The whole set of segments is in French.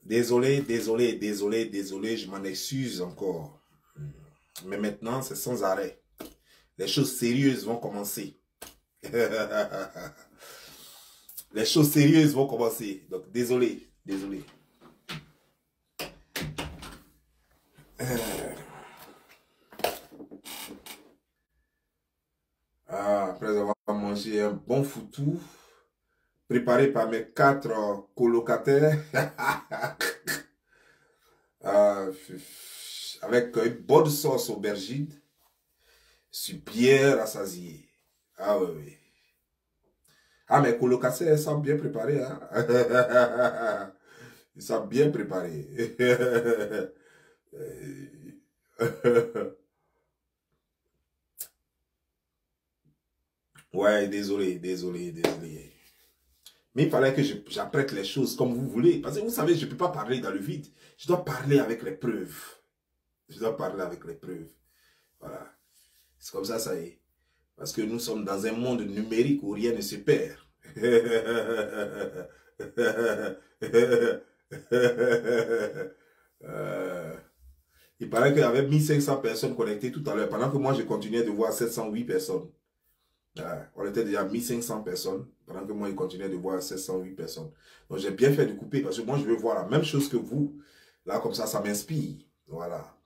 Désolé, désolé, désolé, désolé, je m'en excuse encore. Mais maintenant, c'est sans arrêt. Les choses sérieuses vont commencer. Les choses sérieuses vont commencer. Donc, désolé, désolé. Après avoir mangé un bon foutou, préparé par mes 4 colocataires, avec une bonne sauce aubergine, je suis bien rassasié. Ah oui, oui. Ah, mes colocataires, ils sont bien préparés. Hein? Ils sont bien préparés. Ouais, désolé, désolé, désolé. Mais il fallait que j'apprête les choses comme vous voulez. Parce que vous savez, je ne peux pas parler dans le vide. Je dois parler avec les preuves. Je dois parler avec les preuves. Voilà. C'est comme ça y est. Parce que nous sommes dans un monde numérique où rien ne se perd. Il paraît qu'il y avait 1500 personnes connectées tout à l'heure, pendant que moi je continuais de voir 708 personnes. On était déjà 1500 personnes, pendant que moi je continuais de voir 708 personnes. Donc j'ai bien fait de couper, parce que moi je veux voir la même chose que vous. Là, comme ça m'inspire. Voilà.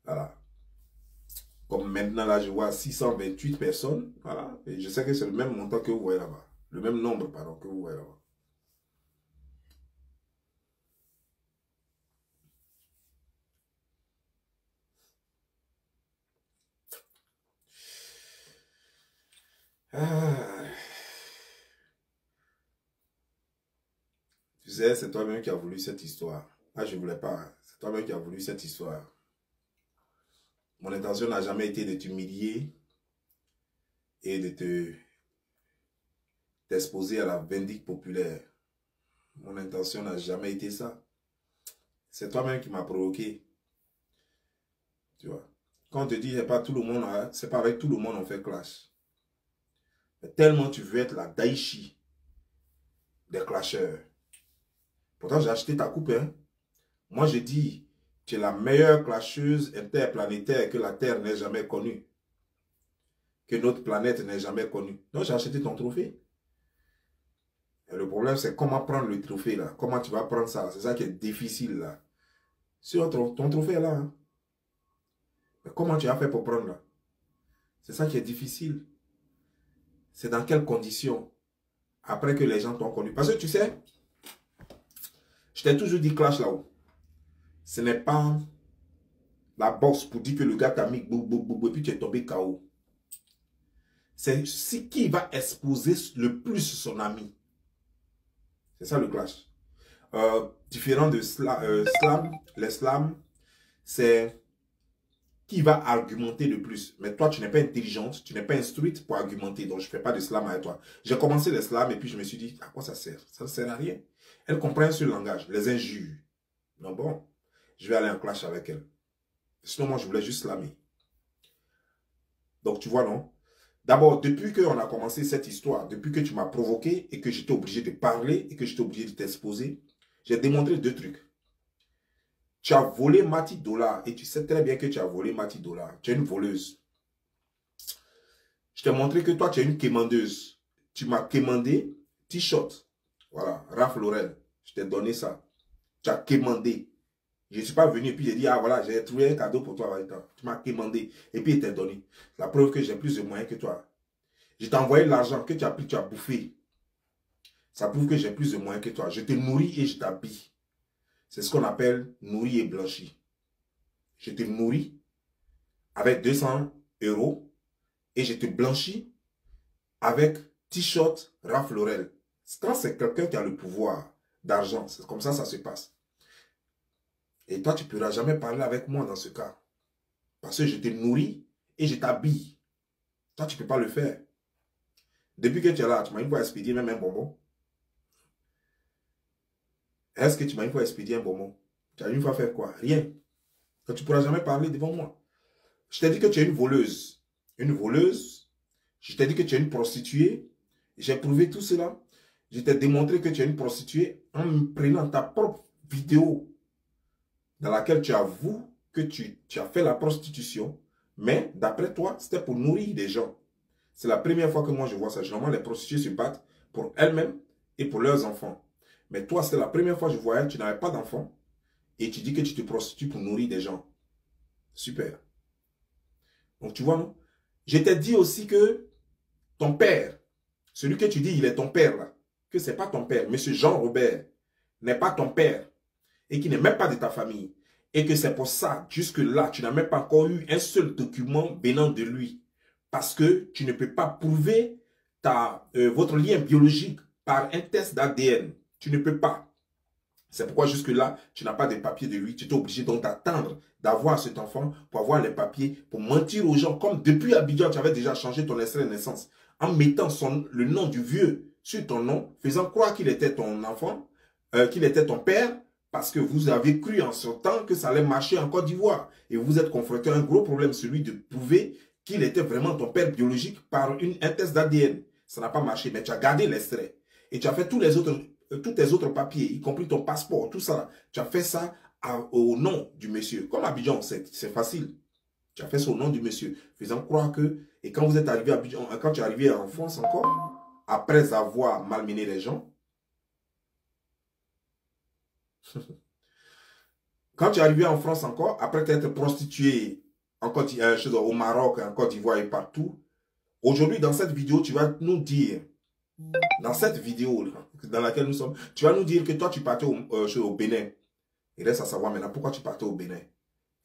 Voilà. Comme maintenant, là, je vois 628 personnes. Voilà. Et je sais que c'est le même montant que vous voyez là-bas. Le même nombre, pardon, que vous voyez là-bas. Ah. Tu sais, c'est toi-même qui as voulu cette histoire. Ah, je ne voulais pas. C'est toi-même qui as voulu cette histoire. Mon intention n'a jamais été de t'humilier et de t'exposer à la vindicte populaire. Mon intention n'a jamais été ça. C'est toi-même qui m'as provoqué. Tu vois. Quand on te dit, c'est pas tout le monde, c'est pas avec tout le monde on fait clash. Mais tellement tu veux être la Daichi des clasheurs. Pourtant, j'ai acheté ta coupe. Hein. Moi, je dis, tu es la meilleure clasheuse interplanétaire que la Terre n'ait jamais connue. Que notre planète n'ait jamais connue. Donc, j'ai acheté ton trophée. Et le problème, c'est comment prendre le trophée là. Comment tu vas prendre ça. C'est ça qui est difficile là. Sur ton trophée là. Hein. Mais comment tu as fait pour prendre là? C'est ça qui est difficile. C'est dans quelles conditions? Après que les gens t'ont connu. Parce que tu sais, je t'ai toujours dit clash là-haut. Ce n'est pas la boxe pour dire que le gars t'a mis bou, bou, bou, et puis tu es tombé KO. C'est qui va exposer le plus son ami. C'est ça le clash. Différent de slam, les slams, c'est qui va argumenter le plus. Mais toi, tu n'es pas intelligente, tu n'es pas instruite pour argumenter. Donc, je ne fais pas de slam avec toi. J'ai commencé les slams et puis je me suis dit, à quoi ça sert? Ça ne sert à rien. Elle comprend ce langage, les injures. Non, bon, je vais aller en clash avec elle. Sinon, moi, je voulais juste slammer. Donc, tu vois, non? D'abord, depuis qu'on a commencé cette histoire, depuis que tu m'as provoqué et que j'étais obligé de parler et que j'étais obligé de t'exposer, j'ai démontré 2 trucs. Tu as volé Mati Dollar et tu sais très bien que tu as volé Mati Dollar. Tu es une voleuse. Je t'ai montré que toi, tu es une quémandeuse. Tu m'as quémandé T-shirt. Voilà, Ralph Lauren. Je t'ai donné ça. Tu as quémandé. Je ne suis pas venu et puis j'ai dit, ah voilà, j'ai trouvé un cadeau pour toi. Tu m'as quémandé et puis il t'a donné. La preuve que j'ai plus de moyens que toi. Je t'ai envoyé l'argent que tu as pris, tu as bouffé. Ça prouve que j'ai plus de moyens que toi. Je te nourris et je t'habille. C'est ce qu'on appelle nourri et blanchi. Je te nourris avec 200 € et je te blanchis avec T-shirt Ralph Lauren. Quand c'est quelqu'un qui a le pouvoir d'argent, c'est comme ça se passe. Et toi, tu ne pourras jamais parler avec moi dans ce cas. Parce que je te nourris et je t'habille. Toi, tu ne peux pas le faire. Depuis que tu es là, tu m'as une fois expédié même un bonbon. Est-ce que tu m'as une fois expédié un bonbon? Tu as une fois fait quoi? Rien. Donc, tu ne pourras jamais parler devant moi. Je t'ai dit que tu es une voleuse. Une voleuse. Je t'ai dit que tu es une prostituée. J'ai prouvé tout cela. Je t'ai démontré que tu es une prostituée en me prenant ta propre vidéo dans laquelle tu avoues que tu as fait la prostitution, mais d'après toi, c'était pour nourrir des gens. C'est la première fois que moi je vois ça. Généralement, les prostituées se battent pour elles-mêmes et pour leurs enfants. Mais toi, c'est la première fois que je voyais, tu n'avais pas d'enfant et tu dis que tu te prostitues pour nourrir des gens. Super. Donc tu vois, non? Je t'ai dit aussi que ton père, celui que tu dis, il est ton père là, que ce n'est pas ton père, monsieur Jean-Robert n'est pas ton père et qui n'est même pas de ta famille. Et que c'est pour ça, jusque-là, tu n'as même pas encore eu un seul document venant de lui. Parce que tu ne peux pas prouver votre lien biologique par un test d'ADN. Tu ne peux pas. C'est pourquoi jusque-là, tu n'as pas de papiers de lui. Tu es obligé donc d'attendre d'avoir cet enfant pour avoir les papiers, pour mentir aux gens. Comme depuis Abidjan, tu avais déjà changé ton extrait de naissance en mettant le nom du vieux sur ton nom, faisant croire qu'il était ton enfant, qu'il était ton père, parce que vous avez cru en ce temps que ça allait marcher en Côte d'Ivoire. Et vous êtes confronté à un gros problème, celui de prouver qu'il était vraiment ton père biologique par un test d'ADN. Ça n'a pas marché, mais tu as gardé l'extrait. Et tu as fait tous tes autres papiers, y compris ton passeport, tout ça. Tu as fait ça au nom du monsieur. Comme Abidjan, c'est facile. Tu as fait ça au nom du monsieur, faisant croire que... Et quand vous êtes arrivé à Abidjan, quand tu es arrivé en France encore, après avoir malmené les gens, quand tu es arrivé en France encore, après t'être prostitué au Maroc, en Côte d'Ivoire et partout, aujourd'hui, dans cette vidéo, tu vas nous dire, dans cette vidéo dans laquelle nous sommes, tu vas nous dire que toi, tu partais au Bénin. Il reste à savoir maintenant pourquoi tu partais au Bénin.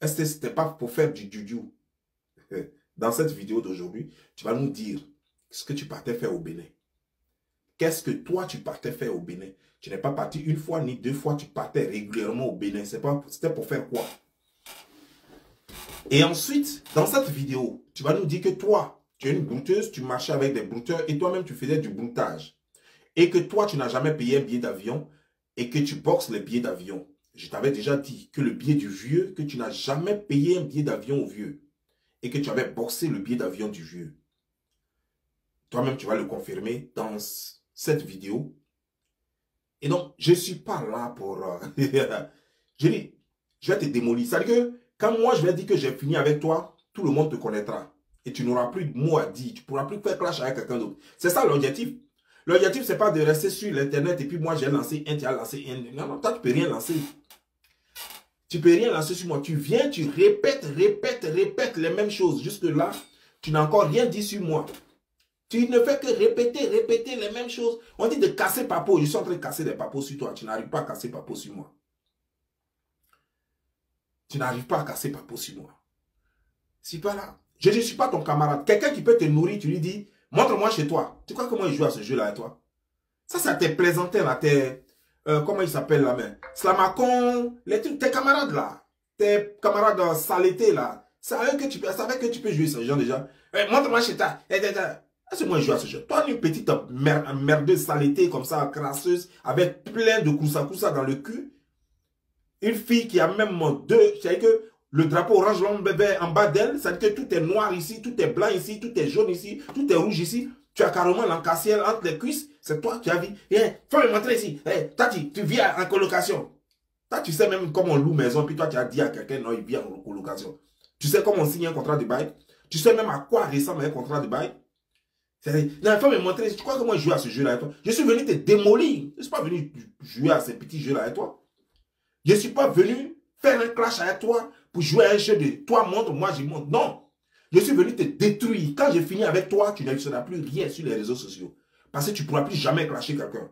Est-ce que ce n'était pas pour faire du juju? Dans cette vidéo d'aujourd'hui, tu vas nous dire ce que tu partais faire au Bénin. Qu'est-ce que toi, tu partais faire au Bénin? Tu n'es pas parti une fois ni deux fois, tu partais régulièrement au Bénin. C'était pour faire quoi? Et ensuite, dans cette vidéo, tu vas nous dire que toi, tu es une brouteuse, tu marchais avec des brouteurs et toi-même, tu faisais du broutage. Et que toi, tu n'as jamais payé un billet d'avion et que tu boxes les billets d'avion. Je t'avais déjà dit que le billet du vieux, que tu n'as jamais payé un billet d'avion au vieux et que tu avais boxé le billet d'avion du vieux. Toi-même, tu vas le confirmer dans cette vidéo. Et donc, je ne suis pas là pour... je dis, je vais te démolir. C'est-à-dire que quand moi, je vais dire que j'ai fini avec toi, tout le monde te connaîtra. Et tu n'auras plus de mots à dire. Tu ne pourras plus faire clash avec quelqu'un d'autre. C'est ça l'objectif. L'objectif, ce n'est pas de rester sur l'Internet et puis moi, j'ai lancé un, tu as lancé un. Non, non, toi, tu ne peux rien lancer. Tu ne peux rien lancer sur moi. Tu viens, tu répètes les mêmes choses. Jusque-là, tu n'as encore rien dit sur moi. Tu ne fais que répéter les mêmes choses. On dit de casser papo. Je suis en train de casser des papos sur toi. Tu n'arrives pas à casser papo sur moi. Tu n'arrives pas à casser papo sur moi. C'est pas là. Je ne suis pas ton camarade. Quelqu'un qui peut te nourrir, tu lui dis, montre-moi chez toi. Tu crois comment il joue à ce jeu-là avec toi? Ça t'es plaisantin là. Comment il s'appelle là même? Slamacon, tes camarades là. Tes camarades saletés là. C'est avec que tu peux jouer ce genre déjà. Montre-moi chez toi. Est-ce que moi je joue à ce jeu? Toi, une petite merdeuse saleté comme ça, crasseuse, avec plein de koussa dans le cul. Une fille qui a même deux, c'est-à-dire que le drapeau orange bébé en bas d'elle, c'est-à-dire que tout est noir ici, tout est blanc ici, tout est jaune ici, tout est rouge ici. Tu as carrément l'encassière entre les cuisses. C'est toi qui as vu. Faut me montrer ici. Tati, tu vis en colocation. Toi, tu sais même comment on loue maison, puis toi, tu as dit à quelqu'un, non, il vit en colocation. Tu sais comment on signe un contrat de bail. Tu sais même à quoi ressemble un contrat de bail. Non, il faut me montrer. Tu crois que moi je joue à ce jeu-là avec toi? Je suis venu te démolir. Je ne suis pas venu jouer à ces petits jeux-là avec toi. Je ne suis pas venu faire un clash avec toi pour jouer à un jeu de toi montre, moi je montre. Non. Je suis venu te détruire. Quand j'ai fini avec toi, tu ne seras plus rien sur les réseaux sociaux. Parce que tu ne pourras plus jamais clasher quelqu'un.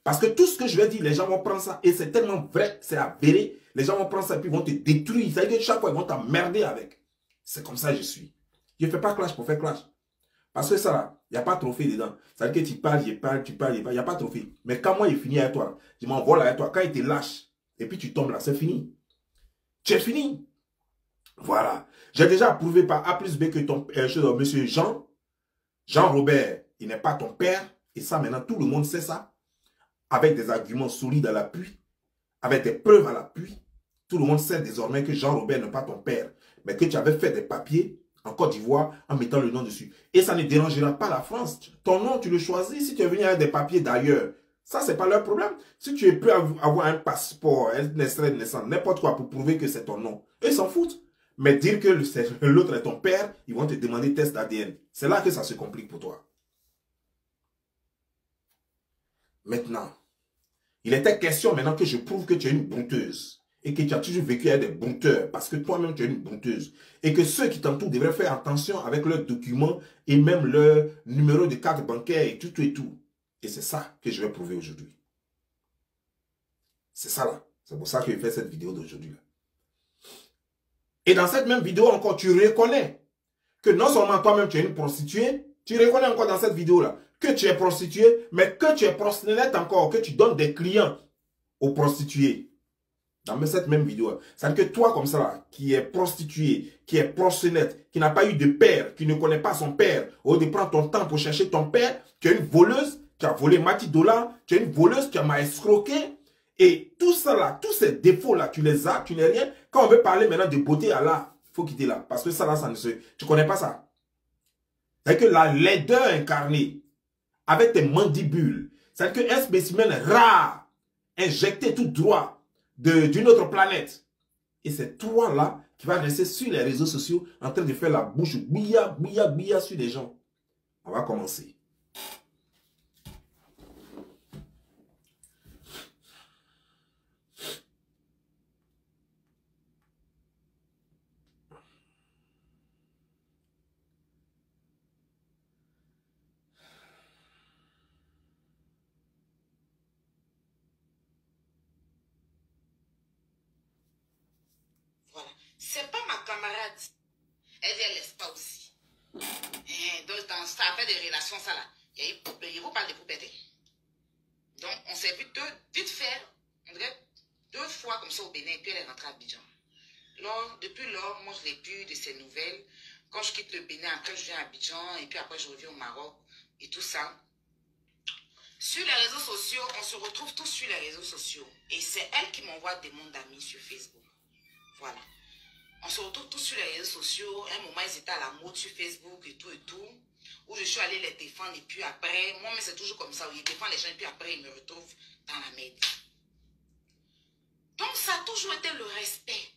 Parce que tout ce que je vais dire, les gens vont prendre ça. Et c'est tellement vrai, c'est avéré. Les gens vont prendre ça et puis vont te détruire. Ça veut dire que chaque fois, ils vont t'emmerder avec. C'est comme ça que je suis. Je ne fais pas clash pour faire clash. Parce que ça, là, il n'y a pas de trophée dedans. Ça veut dire que tu parles, tu parles, il n'y a pas de trophée. Mais quand moi, il finit avec toi, je m'envole avec toi. Quand il te lâche, et puis tu tombes là, c'est fini. Tu es fini. Voilà. J'ai déjà approuvé par A plus B que ton monsieur Jean-Robert, il n'est pas ton père. Et ça, maintenant, tout le monde sait ça. Avec des arguments solides à l'appui. Avec des preuves à l'appui. Tout le monde sait désormais que Jean-Robert n'est pas ton père. Mais que tu avais fait des papiers en Côte d'Ivoire en mettant le nom dessus. Et ça ne dérangera pas la France. Ton nom, tu le choisis si tu es venu avec des papiers d'ailleurs. Ça, c'est pas leur problème. Si tu peux avoir un passeport, un extrait de naissance, n'importe quoi pour prouver que c'est ton nom, eux, ils s'en foutent. Mais dire que l'autre est ton père, ils vont te demander test d'ADN. C'est là que ça se complique pour toi. Maintenant, il était question maintenant que je prouve que tu es une brouteuse et que tu as toujours vécu avec des brouteurs parce que toi-même tu es une brouteuse et que ceux qui t'entourent devraient faire attention avec leurs documents et même leur numéro de carte bancaire et tout et tout. Et c'est ça que je vais prouver aujourd'hui. C'est ça là. C'est pour ça que je fais cette vidéo d'aujourd'hui. Et dans cette même vidéo encore, tu reconnais que non seulement toi-même tu es une prostituée, tu reconnais encore dans cette vidéo-là que tu es prostituée, mais que tu es proxénète encore, que tu donnes des clients aux prostituées. Dans cette même vidéo, c'est-à-dire que toi comme ça, là, qui est prostituée, qui est proxénète, qui n'a pas eu de père, qui ne connaît pas son père, au lieu de prendre ton temps pour chercher ton père, tu es une voleuse, tu as volé Mati Dollar, tu es une voleuse, tu m'as escroqué. Et tout ça là, tous ces défauts là, tu les as, tu n'es rien. Quand on veut parler maintenant de beauté, là, il faut quitter là. Parce que ça là, ça ne se... Tu ne connais pas ça. C'est-à-dire que la laideur incarnée, avec tes mandibules, c'est-à-dire qu'un spécimen rare, injecté tout droit d'une autre planète. Et c'est toi là qui vas rester sur les réseaux sociaux en train de faire la bouche bouilla, bouilla, bouilla sur les gens. On va commencer. Voilà. C'est pas ma camarade. Elle laisse pas aussi. Donc, dans ça fait des relations, ça là. Il vous parle de poupette. Donc, on s'est vu vite fait, on dirait 2 fois comme ça au Bénin, et puis elle est rentrée à Abidjan. Depuis lors, moi je n'ai plus de ces nouvelles. Quand je quitte le Bénin, après je viens à Abidjan, et puis après je reviens au Maroc, et tout ça. Sur les réseaux sociaux, on se retrouve tous sur les réseaux sociaux. Et c'est elle qui m'envoie des mondes d'amis sur Facebook. Voilà. On se retrouve tous sur les réseaux sociaux. À un moment, ils étaient à la mode sur Facebook et tout. Où je suis allée les défendre. Et puis après, moi, mais c'est toujours comme ça. Où ils défendent les gens et puis après, ils me retrouvent dans la merde. Donc, ça a toujours été le respect.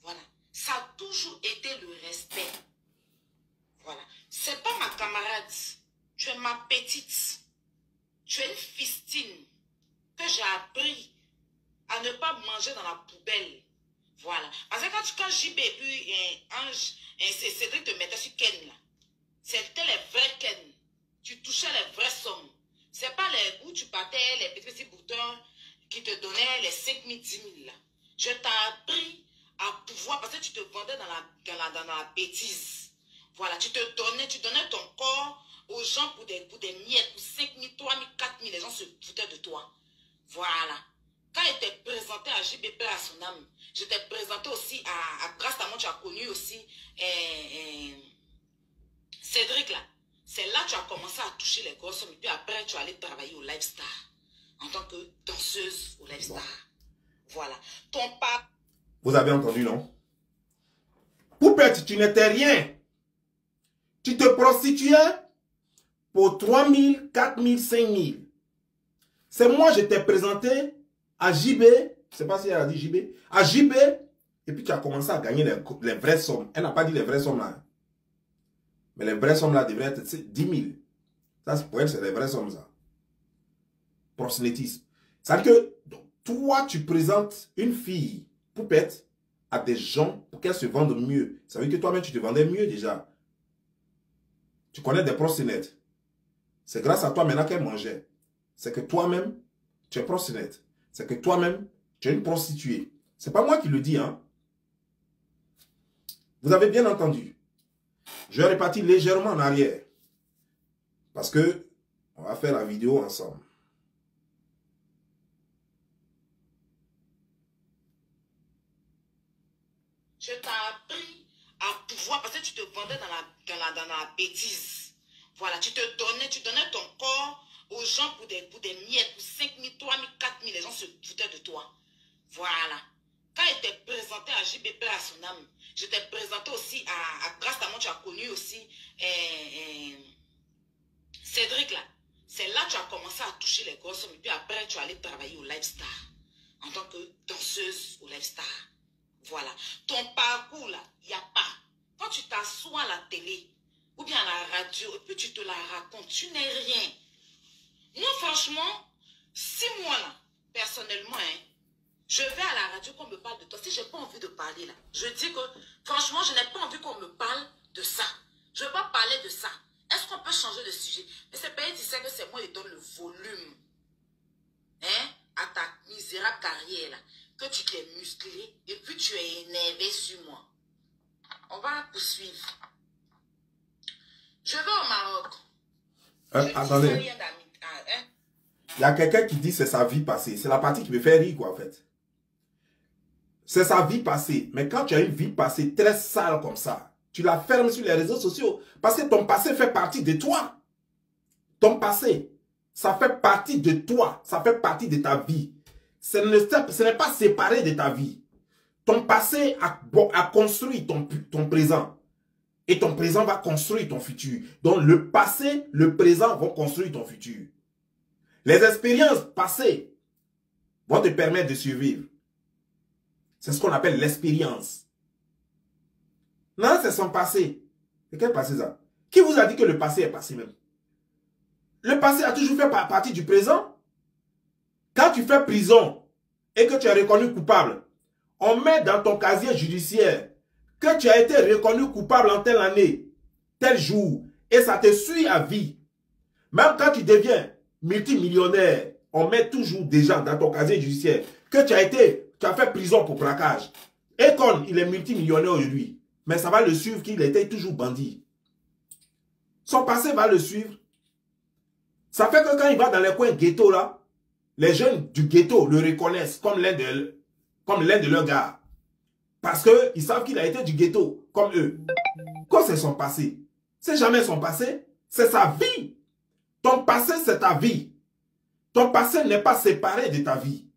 Voilà. Ça a toujours été le respect. Voilà. C'est pas ma camarade. Tu es ma petite. Tu es une fistine que j'ai appris à ne pas manger dans la poubelle. Voilà. Parce que quand JB et puis Cédric te mettait sur Ken, là, c'était les vrais Ken. Tu touchais les vraies sommes. C'est pas les où tu battais les petits boutons qui te donnaient les 5 000, 10 000 là. Je t'ai appris à pouvoir, parce que tu te vendais dans la bêtise. Voilà, tu donnais ton corps aux gens pour des miettes, pour 5 000, 3 000, 4 000, les gens se foutaient de toi. Voilà. Quand il était présenté à JBP à son âme, je t'ai présenté aussi grâce à moi, tu as connu aussi Cédric là. C'est là que tu as commencé à toucher les grosses sommes et puis après tu es allé travailler au Lifestar en tant que danseuse au Lifestar. Voilà. Ton papa. Vous avez entendu, non? Poupette, tu n'étais rien. Tu te prostituais pour 3 000, 4 000, 5 000. C'est moi, je t'ai présenté à JB, je ne sais pas si elle a dit JB, à JB, et puis tu as commencé à gagner les vraies sommes. Elle n'a pas dit les vraies sommes là. Mais les vraies sommes là devraient être 10 000. Ça, pour elle, c'est les vraies sommes ça. Proxénétisme. C'est-à-dire que donc, toi, tu présentes une fille poupette à des gens pour qu'elle se vende mieux. Ça veut dire que toi-même, tu te vendais mieux déjà. Tu connais des proxénètes. C'est grâce à toi maintenant qu'elle mangeait. C'est que toi-même, tu es proxénète. C'est que toi-même, tu es une prostituée. C'est pas moi qui le dis, hein. Vous avez bien entendu. Je vais repartir légèrement en arrière. Parce que on va faire la vidéo ensemble. Je t'ai appris à pouvoir, parce que tu te vendais dans la bêtise. Voilà, tu donnais ton corps aux gens pour des miettes, pour 5 000, 3 000, 4 000, les gens se foutaient de toi. Voilà. Quand il était présenté à JBP à son âme, je t'ai présenté aussi grâce à moi, tu as connu aussi Cédric là. C'est là que tu as commencé à toucher les grosses sommes. Et puis après, tu es allé travailler au Lifestar. En tant que danseuse au Lifestar. Voilà. Ton parcours là, il n'y a pas. Quand tu t'assois à la télé, ou bien à la radio, et puis tu te la racontes, tu n'es rien. Moi, franchement, 6 mois là, personnellement, hein, je vais à la radio qu'on me parle de toi. Si je n'ai pas envie de parler là, je dis que, franchement, je n'ai pas envie qu'on me parle de ça. Je ne veux pas parler de ça. Est-ce qu'on peut changer de sujet? Mais c'est pays, tu sais que c'est moi qui donne le volume, hein, à ta misérable carrière là, que tu t'es musclé et puis tu es énervé sur moi. On va poursuivre. Je vais au Maroc. Attendez. Il y a quelqu'un qui dit c'est sa vie passée. C'est la partie qui me fait rire, quoi, en fait. C'est sa vie passée. Mais quand tu as une vie passée très sale comme ça, tu la fermes sur les réseaux sociaux. Parce que ton passé fait partie de toi. Ton passé, ça fait partie de toi. Ça fait partie de ta vie. Ce n'est pas séparé de ta vie. Ton passé a construit ton présent. Et ton présent va construire ton futur. Donc le passé, le présent vont construire ton futur. Les expériences passées vont te permettre de survivre. C'est ce qu'on appelle l'expérience. Non, c'est son passé. Et quel passé ça? Qui vous a dit que le passé est passé même? Le passé a toujours fait partie du présent. Quand tu fais prison et que tu es reconnu coupable, on met dans ton casier judiciaire que tu as été reconnu coupable en telle année, tel jour, et ça te suit à vie. Même quand tu deviens multimillionnaire, on met toujours déjà dans ton casier judiciaire que tu as fait prison pour braquage. Et quand il est multimillionnaire aujourd'hui, mais ça va le suivre qu'il était toujours bandit. Son passé va le suivre. Ça fait que quand il va dans les coins ghetto là, les jeunes du ghetto le reconnaissent comme l'un de leurs gars. Parce qu'ils savent qu'il a été du ghetto, comme eux. Quand c'est son passé, c'est jamais son passé, c'est sa vie. Ton passé, c'est ta vie. Ton passé n'est pas séparé de ta vie.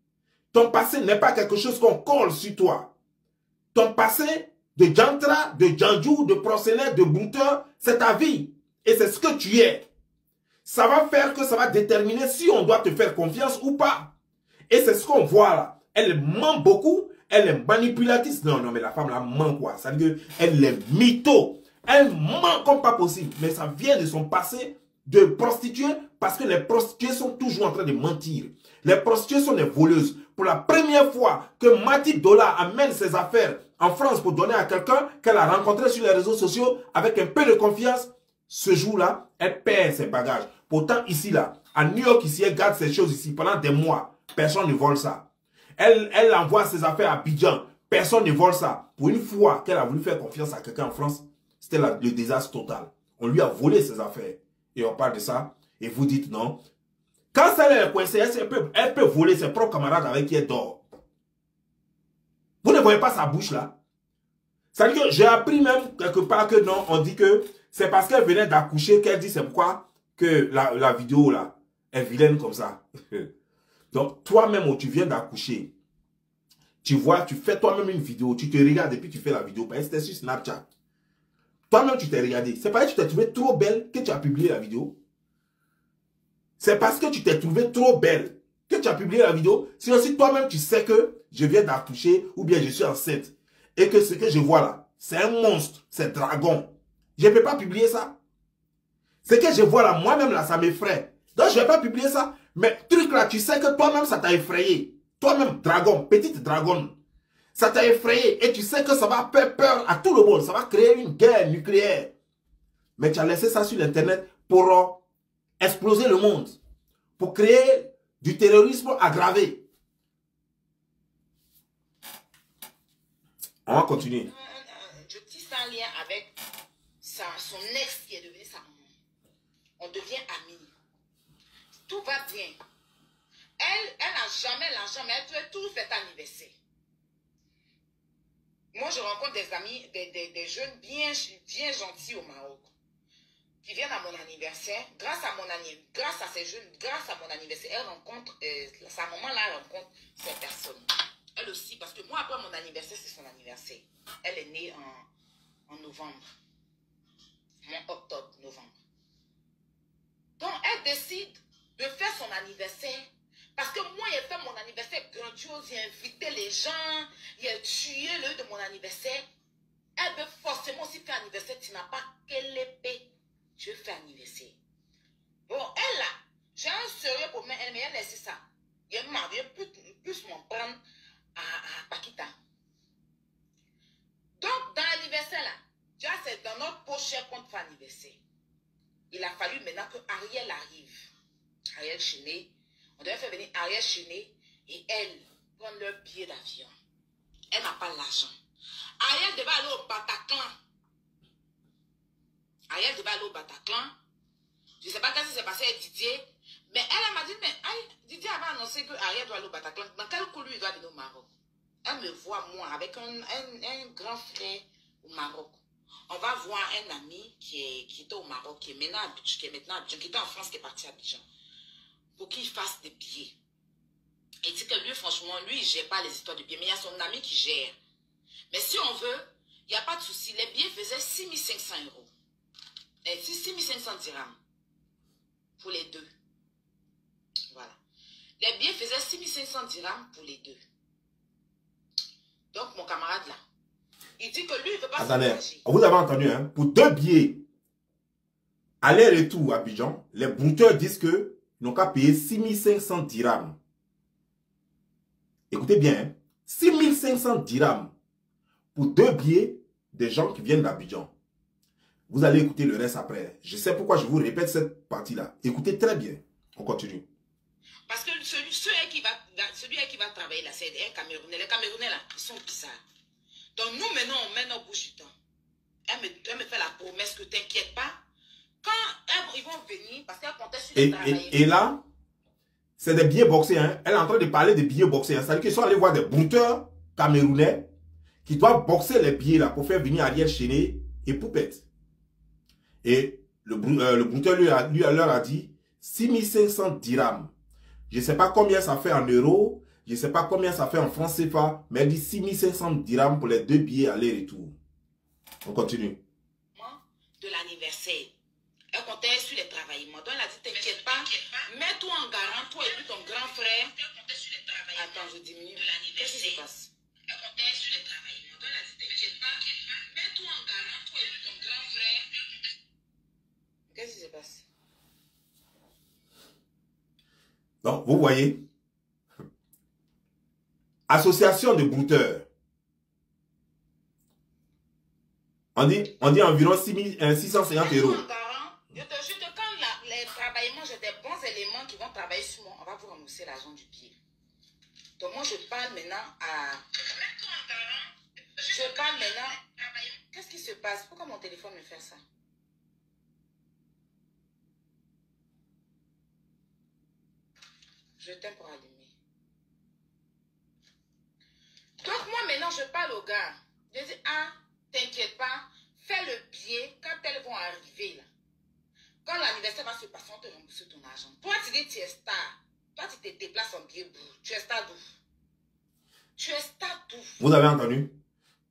Ton passé n'est pas quelque chose qu'on colle sur toi. Ton passé de jantra, de janjou, de prosénète, de brouteur, c'est ta vie. Et c'est ce que tu es. Ça va faire que ça va déterminer si on doit te faire confiance ou pas. Et c'est ce qu'on voit là. Elle ment beaucoup. Elle est manipulatrice. Non, mais la femme là ment quoi. Ça veut dire qu'elle est mytho. Elle ment comme pas possible. Mais ça vient de son passé de prostituée parce que les prostituées sont toujours en train de mentir. Les prostituées sont des voleuses. Pour la première fois que Mathilde Dola amène ses affaires en France pour donner à quelqu'un qu'elle a rencontré sur les réseaux sociaux avec un peu de confiance, ce jour-là, elle perd ses bagages. Pourtant, ici, là, à New York, ici, elle garde ces choses ici pendant des mois. Personne ne vole ça. Elle envoie ses affaires à Abidjan. Personne ne vole ça. Pour une fois qu'elle a voulu faire confiance à quelqu'un en France, c'était le désastre total. On lui a volé ses affaires. Et on parle de ça. Et vous dites non. Quand ça elle est coincée, elle peut voler ses propres camarades avec qui elle dort. Vous ne voyez pas sa bouche là? Ça veut dire que j'ai appris même quelque part que non, on dit que c'est parce qu'elle venait d'accoucher qu'elle dit c'est pourquoi que la vidéo là est vilaine comme ça. Donc toi-même où tu viens d'accoucher, tu vois, tu fais toi-même une vidéo, tu te regardes et puis tu fais la vidéo. Parce que c'était sur Snapchat. Toi-même tu t'es regardé. C'est parce que tu t'es trouvé trop belle que tu as publié la vidéo. C'est parce que tu t'es trouvé trop belle que tu as publié la vidéo. Sinon si toi-même tu sais que je viens d'accoucher ou bien je suis enceinte et que ce que je vois là, c'est un monstre, c'est dragon. Je ne peux pas publier ça. Ce que je vois là, moi-même là, ça m'effraie. Donc je ne vais pas publier ça. Mais truc là, tu sais que toi-même ça t'a effrayé. Toi-même, dragon, petite dragon. Ça t'a effrayé et tu sais que ça va faire peur à tout le monde. Ça va créer une guerre nucléaire. Mais tu as laissé ça sur l'internet pour exploser le monde. Pour créer du terrorisme aggravé. On va continuer. Je tisse un lien avec son ex qui est devenu sa maman. On devient amis. Tout va bien. Elle n'a jamais l'argent, mais elle fait tout cet anniversaire. Moi, je rencontre des amis, des jeunes bien gentils au Maroc, qui viennent à mon anniversaire. Grâce à ces jeunes, grâce à mon anniversaire, elle rencontre, sa maman là, elle rencontre ces personnes. Elle aussi, parce que moi, après mon anniversaire, c'est son anniversaire. Elle est née en novembre. En octobre, novembre. Donc, elle décide mon anniversaire. Parce que moi, j'ai fait mon anniversaire grandiose, j'ai invité les gens, j'ai tué le de mon anniversaire. Elle veut forcément aussi faire anniversaire. Tu n'as pas quelle épée. Je fais anniversaire. Bon, elle là, j'ai un sérieux pour moi, elle m'a laissé ça. Il m'a plus m'en prendre à Paquita. Donc, dans l'anniversaire là, tu vois, c'est dans notre poche qu'on fait anniversaire. Il a fallu maintenant que Ariel arrive. Ariel Chené. On devait faire venir Ariel Chené et elle prendre leur billet d'avion. Elle n'a pas l'argent. Ariel devait aller au Bataclan. Ariel devait aller au Bataclan. Je ne sais pas qu'est-ce qui s'est passé avec Didier. Mais elle m'a dit, mais Didier avait annoncé que Ariel doit aller au Bataclan. Dans quel coup lui il doit venir au Maroc? Elle me voit moi avec un grand frère au Maroc. On va voir un ami qui était au Maroc, qui est maintenant à Abidjan, qui était en France, qui est parti à Abidjan, pour qu'il fasse des billets. Il dit que lui, franchement, lui, il ne gère pas les histoires de billets, mais il y a son ami qui gère. Mais si on veut, il n'y a pas de souci. Les billets faisaient 6 500 €. Et 6 500 dirhams pour les deux. Voilà. Les billets faisaient 6 500 dirhams pour les deux. Donc, mon camarade là, il dit que lui, il ne veut pas s'engager. Vous avez entendu, hein? Pour 2 billets, aller-retour à Abidjan, les brouteurs disent que ils n'ont qu'à payer 6 500 dirhams. Écoutez bien, hein? 6 500 dirhams pour 2 billets des gens qui viennent d'Abidjan. Vous allez écouter le reste après. Je sais pourquoi je vous répète cette partie-là. Écoutez très bien. On continue. Parce que celui qui va travailler là, c'est un Camerounais. Les Camerounais là, ils sont bizarres. Donc nous maintenant, on met nos bouches du temps. Elle me fait la promesse que t'inquiète pas. Quand ils vont venir, parce qu'elle comptait sur le travail. Et là, c'est des billets boxés. Hein. Elle est en train de parler des billets boxés. Hein. C'est-à-dire qu'ils sont allés voir des brouteurs camerounais qui doivent boxer les billets là pour faire venir Ariel Chené et Poupette. Et le brouteur leur a dit 6 500 dirhams. Je ne sais pas combien ça fait en euros. Je ne sais pas combien ça fait en francs CFA. Mais elle dit 6 500 dirhams pour les 2 billets aller-retour. On continue. De l'anniversaire. Elle comptait sur les travaillements. Donc elle a dit, t'inquiète pas. Mets-toi en garant, toi et puis ton grand frère. Attends, je diminue. Qu'est-ce qui se passe? Elle comptait sur les travaillements. Donc elle a dit, t'inquiète pas. Mets-toi en garant, toi et puis ton grand frère. Qu'est-ce qui se passe? Donc, vous voyez, association de brouteurs. On dit environ 650 €. Je te jure que quand les travaillements, j'ai des bons éléments qui vont travailler sur moi, on va vous rembourser l'argent du pied. Donc moi, je parle maintenant à... Je parle maintenant... Qu'est-ce qui se passe? Pourquoi mon téléphone me fait ça? Je t'aime pour allumer. Donc moi maintenant je parle aux gars. Je dis, ah, t'inquiète pas, fais le billet quand elles vont arriver là. Quand l'anniversaire va se passer, on te rembourse ton argent. Toi tu dis tu es star. Toi tu te déplaces en billet brou. Tu es star d'où? Tu es star d'où? Vous avez entendu?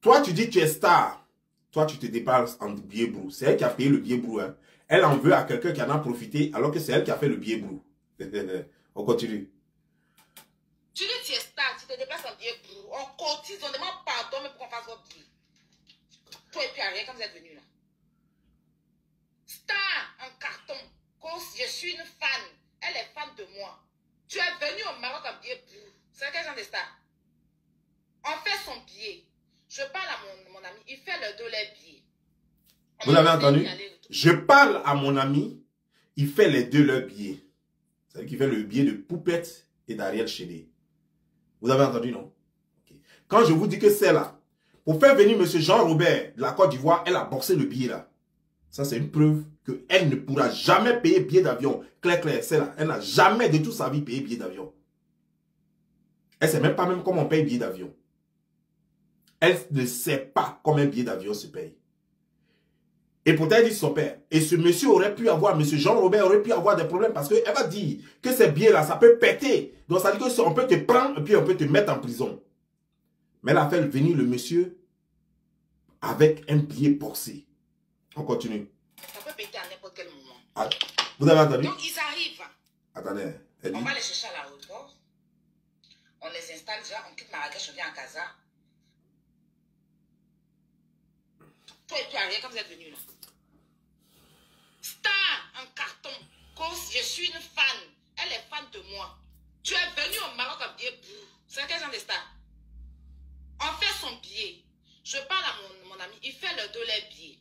Toi tu dis tu es star. Toi tu te déplaces en billet brou. C'est elle qui a payé le billet brou. Hein. Elle en veut à quelqu'un qui en a profité alors que c'est elle qui a fait le billet brou. On continue. Tu dis tu es star, tu te déplaces en billet brou. On cotise, on demande pardon mais pour qu'on fasse votre billet. Toi et puis Ariel, quand vous êtes venus là. Star en carton. Je suis une fan. Elle est fan de moi. Tu es venu au Maroc en billet brou. C'est quel genre de star? On fait son billet. Je parle à mon ami. Il fait le dos les billets. Vous avez entendu? Je parle à mon ami. Il fait les deux leurs billets. C'est-à-dire qu'il fait le billet de Poupette et d'Ariel Chené. Vous avez entendu, non? Okay. Quand je vous dis que c'est là, pour faire venir M. Jean-Robert de la Côte d'Ivoire, elle a boxé le billet là. Ça, c'est une preuve qu'elle ne pourra jamais payer billet d'avion. Claire, c'est là. Elle n'a jamais de toute sa vie payé billet d'avion. Elle ne sait même pas comment on paye billet d'avion. Elle ne sait pas comment un billet d'avion se paye. Et pourtant, elle dit son père. Et ce monsieur aurait pu avoir, monsieur Jean-Robert aurait pu avoir des problèmes parce qu'elle va dire que ces billets-là, ça peut péter. Donc, ça veut dire qu'on peut te prendre et puis on peut te mettre en prison. Mais elle a fait venir le monsieur avec un billet boxé. On continue. Ça peut péter à n'importe quel moment. Ah, vous avez entendu? Donc, ils arrivent. Attendez. Elle On dit, va les chercher à l'aéroport. On les installe déjà. On quitte Marrakech, on vient à Casa. Toi et puis rien quand vous êtes venus là. Star en carton. Cause je suis une fan. Elle est fan de moi. Tu es venu au Maroc à billet. C'est quel genre de star? On fait son billet. Je parle à mon ami. Il fait le 2 les billets.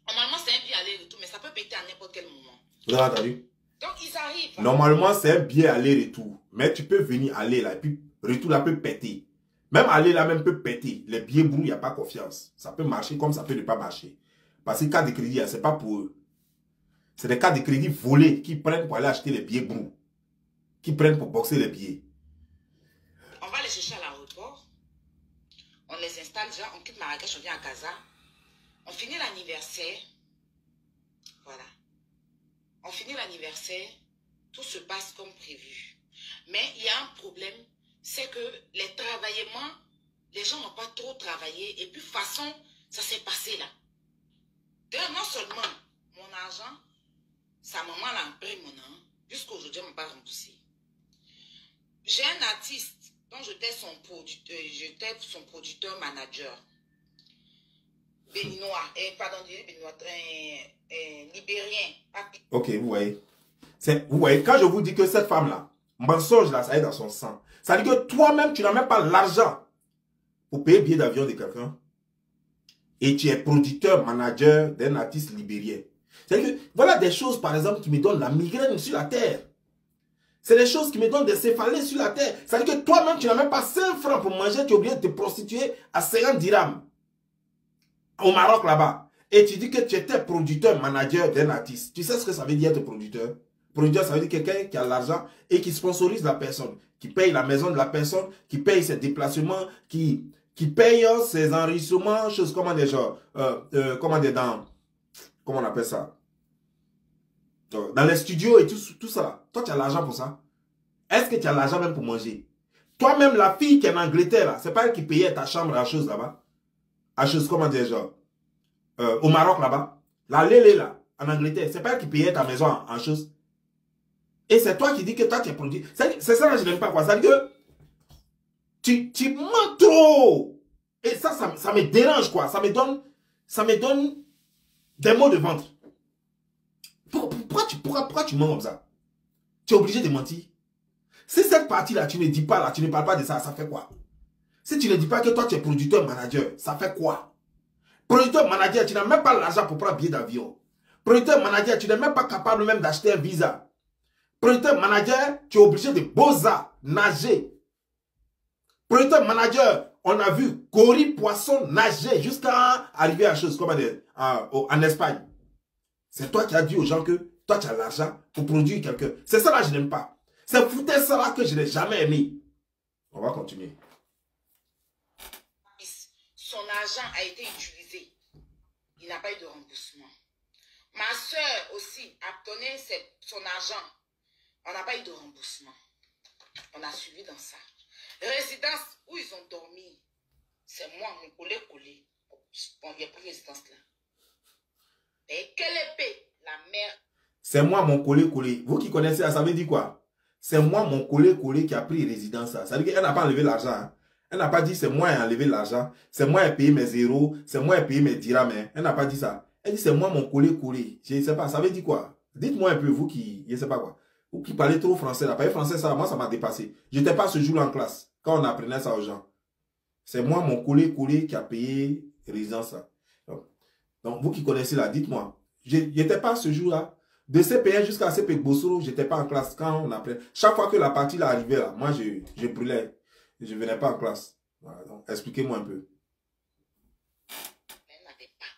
Normalement, c'est un billet aller-retour, mais ça peut péter à n'importe quel moment. vous avez entendu? Donc, ils arrivent. Normalement, c'est un billet aller-retour. Mais tu peux venir aller là, et puis retour là peut péter. Même aller là, même peut péter. Les billets brûlent, il n'y a pas confiance. Ça peut marcher comme ça peut ne pas marcher. Parce que les cartes de crédit, ce n'est pas pour eux. C'est des cartes de crédit volées qui prennent pour aller acheter les billets brûlés. Qui prennent pour boxer les billets. On va les chercher à l'aéroport. On les installe déjà. On quitte Marrakech, on vient à Casa. On finit l'anniversaire. Voilà. On finit l'anniversaire. Tout se passe comme prévu. Mais il y a un problème. C'est que les travaillements, les gens n'ont pas trop travaillé. Et puis, façon, ça s'est passé là. D'ailleurs, non seulement mon argent, sa maman l'a pris mon nom. Jusqu'à aujourd'hui, on ne m'a pas remboursé. J'ai un artiste dont j'étais son producteur manager. Béninois, Béninois, libérien. Ok, vous voyez. Vous voyez, quand je vous dis que cette femme-là, mensonge là, ça est dans son sang. Ça veut dire que toi-même, tu n'as même pas l'argent pour payer le billet d'avion de quelqu'un. Et tu es producteur, manager d'un artiste libérien. C'est-à-dire que, voilà des choses, par exemple, qui me donnent la migraine sur la terre. C'est des choses qui me donnent des céphalées sur la terre. C'est-à-dire que toi-même, tu n'as même pas 5 francs pour manger, tu es obligé de te prostituer à 50 dirhams. Au Maroc, là-bas. Et tu dis que tu étais producteur, manager d'un artiste. Tu sais ce que ça veut dire être producteur? Producteur, ça veut dire quelqu'un qui a l'argent et qui sponsorise la personne, qui paye la maison de la personne, qui paye ses déplacements, qui paye ses enregistrements, choses comme des gens, comment on appelle ça? Dans les studios et tout ça là. Toi, tu as l'argent pour ça? Est-ce que tu as l'argent même pour manger? Toi-même, la fille qui est en Angleterre, là, c'est pas elle qui payait ta chambre à chose là-bas? À chose, comment dire, genre, au Maroc là-bas? La Lélé là, en Angleterre, c'est pas elle qui payait ta maison en chose? Et c'est toi qui dis que toi, tu es produit. C'est ça là, je n'aime pas quoi. Ça veut dire que tu mens trop. Et ça me dérange quoi. Ça me donne des maux de ventre. Pourquoi tu mens comme ça? Tu es obligé de mentir. Si cette partie-là, tu ne dis pas là, tu ne parles pas de ça, ça fait quoi? Si tu ne dis pas que toi, tu es producteur manager, ça fait quoi? Producteur manager, tu n'as même pas l'argent pour prendre un billet d'avion. Producteur manager, tu n'es même pas capable même d'acheter un visa. Producteur manager, tu es obligé de bosa, nager. Producteur manager, on a vu gorille, poisson, nager jusqu'à arriver à chose comme en Espagne. C'est toi qui as dit aux gens que toi tu as l'argent pour produire quelqu'un. C'est ça là que je n'aime pas. C'est foutre ça là que je n'ai jamais aimé. On va continuer. Son argent a été utilisé. Il n'a pas eu de remboursement. Ma soeur aussi a donné son argent. On n'a pas eu de remboursement. On a suivi dans ça. Résidence où ils ont dormi. C'est moi, mon collé. Bon, il n'y a pas de résidence là. Et quelle épée, la mère. C'est moi, mon collé. Vous qui connaissez ça, ça veut dire quoi? C'est moi, mon collé qui a pris résidence là. Ça veut dire qu'elle n'a pas enlevé l'argent. Hein? Elle n'a pas dit c'est moi qui ai enlevé l'argent. C'est moi qui ai payé mes zéros. C'est moi qui ai payé mes dirhams. Hein? Elle n'a pas dit ça. Elle dit c'est moi, mon collé. Je ne sais pas. Ça veut dire quoi? Dites-moi un peu, vous qui, je ne sais pas quoi. Vous qui parlez trop français là. Parler français, ça, moi, ça m'a dépassé. Je n'étais pas ce jour-là en classe. Quand on apprenait ça aux gens. C'est moi, mon collé qui a payé résidence là. Donc, vous qui connaissez là, dites-moi. Je n'étais pas ce jour-là. De CPN jusqu'à CP Bossoro, je n'étais pas en classe quand on apprenait. Chaque fois que la partie là arrivait là, moi, je brûlais. Je ne venais pas en classe. Voilà, donc, expliquez-moi un peu. Elle n'avait pas.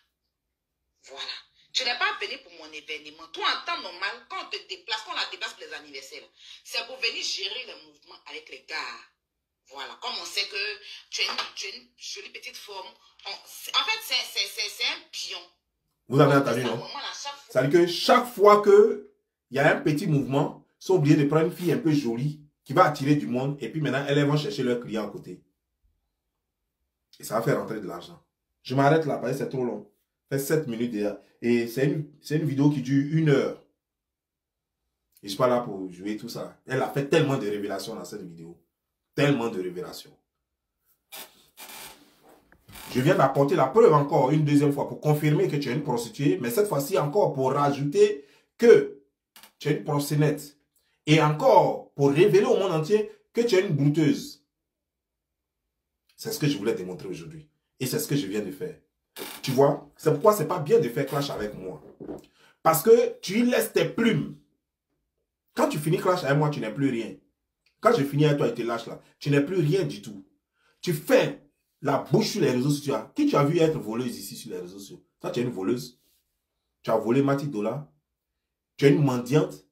Voilà. Tu n'es pas venu pour mon événement. Toi, en temps normal, quand on te déplace, quand on la déplace pour les anniversaires, c'est pour venir gérer le mouvement avec les gars. Voilà. Comme on sait que tu as une jolie petite forme. En fait, c'est un pion. Vous avez entendu, non? Ça veut dire que chaque fois qu'il y a un petit mouvement, ils sont obligés de prendre une fille un peu jolie qui va attirer du monde et puis maintenant, elles vont chercher leurs clients à côté. Et ça va faire rentrer de l'argent. Je m'arrête là parce que c'est trop long. Ça fait 7 minutes déjà. Et c'est une vidéo qui dure 1 heure. Je ne suis pas là pour jouer tout ça. Elle a fait tellement de révélations dans cette vidéo. Tellement de révélations. Je viens d'apporter la preuve encore une deuxième fois pour confirmer que tu es une prostituée, mais cette fois-ci encore pour rajouter que tu es une proxénète. Et encore pour révéler au monde entier que tu es une brouteuse. C'est ce que je voulais démontrer aujourd'hui. Et c'est ce que je viens de faire. Tu vois, c'est pourquoi c'est pas bien de faire clash avec moi. Parce que tu y laisses tes plumes. Quand tu finis clash avec moi, tu n'es plus rien. Quand je finis avec toi et te lâche là, tu n'es plus rien du tout. Tu fais la bouche sur les réseaux sociaux. Qui tu as vu être voleuse ici sur les réseaux sociaux? Toi, tu es une voleuse. Tu as volé Matic Dollar. Tu es une mendiante.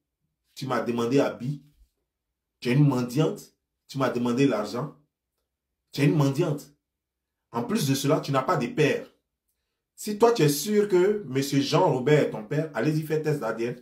Tu m'as demandé habit. Tu es une mendiante. Tu m'as demandé l'argent. Tu es une mendiante. En plus de cela, tu n'as pas de père. Si toi, tu es sûr que M. Jean-Robert est ton père, allez-y faire test d'ADN.